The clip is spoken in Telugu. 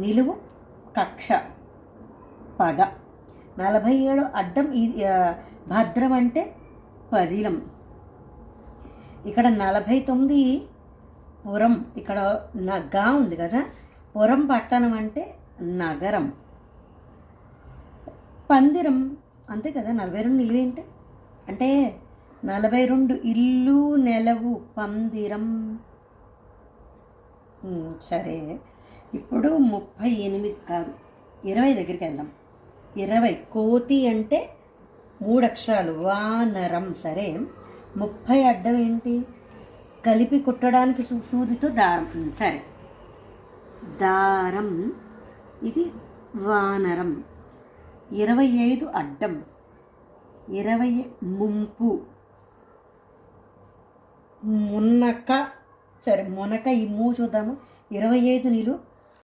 నిలువు కక్ష పగ. 47 అడ్డం భద్రం అంటే పదిలం. ఇక్కడ 49 పురం, ఇక్కడ గా ఉంది కదా, పురం పట్టణం అంటే నగరం. పందిరం అంతే కదా, 42 నిలువేంటి అంటే 42 ఇల్లు నెలవు పందిరం. సరే, ఇప్పుడు 38 కాదు 20 దగ్గరికి వెళ్దాం. 20 కోతి అంటే 3 అక్షరాలు వానరం. సరే, 30 అడ్డం ఏంటి, కలిపి కుట్టడానికి సూదితో దారం. సరే, దారం, ఇది వానరం. 25 అడ్డం, 20 ముంపు, మునక. సరే, మునక ఈ చూద్దాము. 25 నిలువు